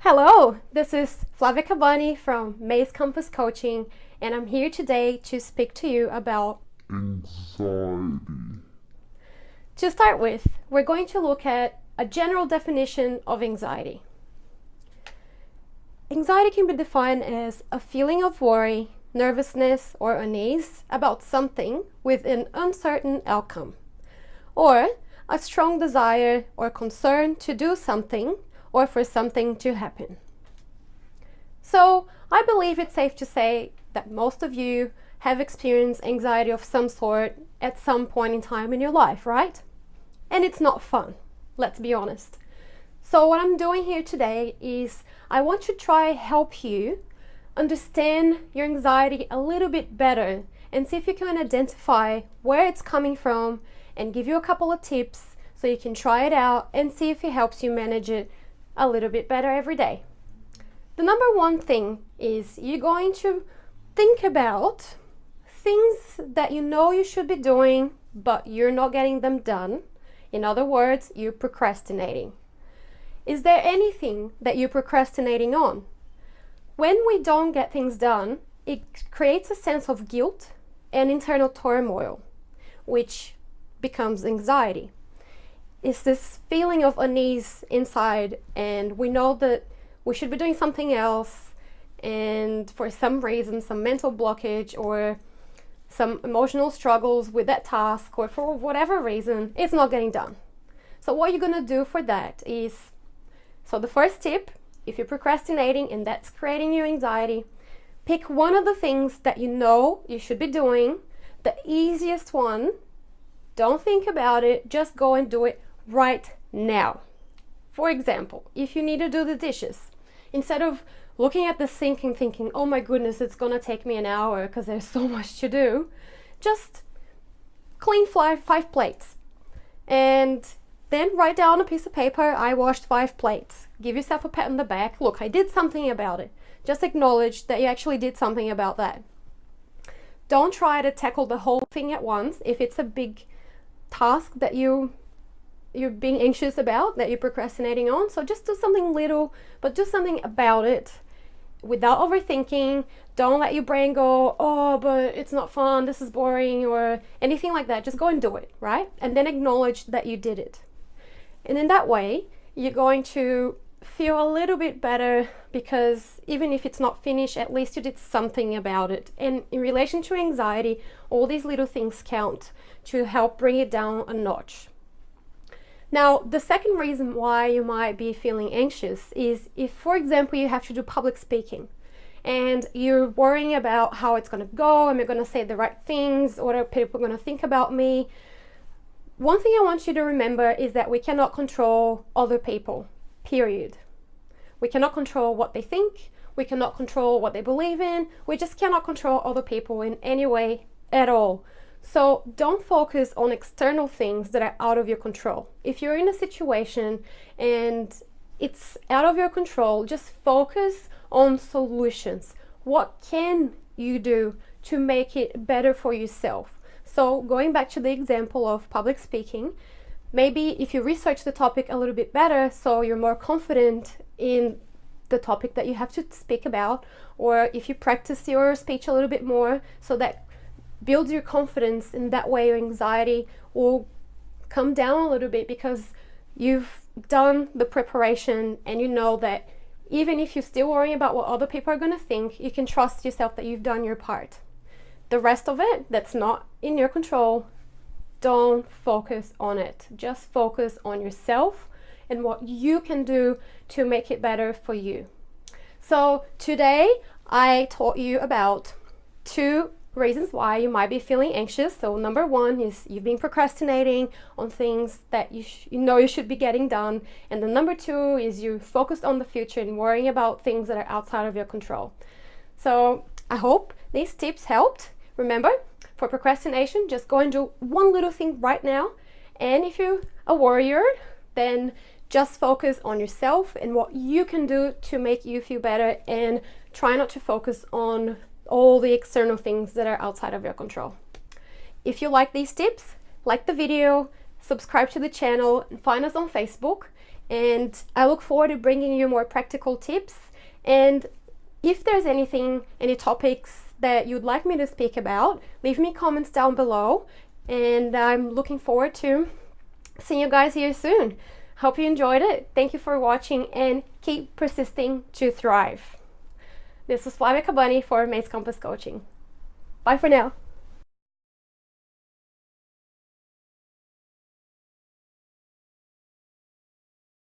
Hello, this is Flavia Cabanne from Maze Compass Coaching, and I'm here today to speak to you about anxiety. To start with, we're going to look at a general definition of anxiety. Anxiety can be defined as a feeling of worry, nervousness, or unease about something with an uncertain outcome, or a strong desire or concern to do something or for something to happen. So, I believe it's safe to say that most of you have experienced anxiety of some sort at some point in time in your life, right? And it's not fun, let's be honest. So what I'm doing here today is I want to try help you understand your anxiety a little bit better and see if you can identify where it's coming from and give you a couple of tips so you can try it out and see if it helps you manage it a little bit better every day. The number one thing is you're going to think about things that you know you should be doing but you're not getting them done. In other words, you're procrastinating. Is there anything that you're procrastinating on? When we don't get things done, it creates a sense of guilt and internal turmoil, which becomes anxiety. It's this feeling of unease inside, and we know that we should be doing something else, and for some reason, some mental blockage or some emotional struggles with that task, or for whatever reason, it's not getting done. So what you're gonna do for that is, so the first tip, if you're procrastinating and that's creating you anxiety, pick one of the things that you know you should be doing, the easiest one. Don't think about it, just go and do it right now. For example, if you need to do the dishes, instead of looking at the sink and thinking, oh my goodness, it's gonna take me an hour because there's so much to do, just clean five plates. And then write down on a piece of paper, I washed 5 plates. Give yourself a pat on the back. Look, I did something about it. Just acknowledge that you actually did something about that. Don't try to tackle the whole thing at once if it's a big task that you're being anxious about, that you're procrastinating on. So just do something little, but do something about it without overthinking. Don't let your brain go, oh, but it's not fun, this is boring, or anything like that. Just go and do it, right? And then acknowledge that you did it. And in that way, you're going to feel a little bit better because even if it's not finished, at least you did something about it. And in relation to anxiety, all these little things count to help bring it down a notch. Now, the second reason why you might be feeling anxious is if, for example, you have to do public speaking and you're worrying about how it's going to go, am I going to say the right things, what are people going to think about me? One thing I want you to remember is that we cannot control other people, period. We cannot control what they think, we cannot control what they believe in, we just cannot control other people in any way at all. So don't focus on external things that are out of your control. If you're in a situation and it's out of your control, just focus on solutions. What can you do to make it better for yourself? So going back to the example of public speaking, maybe if you research the topic a little bit better so you're more confident in the topic that you have to speak about, or if you practice your speech a little bit more so that builds your confidence, in that way your anxiety will come down a little bit because you've done the preparation and you know that even if you're still worrying about what other people are going to think, you can trust yourself that you've done your part. The rest of it that's not in your control, don't focus on it. Just focus on yourself and what you can do to make it better for you. So today I taught you about 2 reasons why you might be feeling anxious. So number 1 is you've been procrastinating on things that you know you should be getting done, and the number 2 is you focused on the future and worrying about things that are outside of your control. So I hope these tips helped. Remember, for procrastination, just go and do one little thing right now, and if you're a warrior, then just focus on yourself and what you can do to make you feel better, and try not to focus on all the external things that are outside of your control. If you like these tips, like the video, subscribe to the channel, and find us on Facebook. And I look forward to bringing you more practical tips. And if there's any topics that you'd like me to speak about, leave me comments down below. And I'm looking forward to seeing you guys here soon. Hope you enjoyed it. Thank you for watching and keep persisting to thrive. This was Flavia Cabanne for Maze Compass Coaching. Bye for now.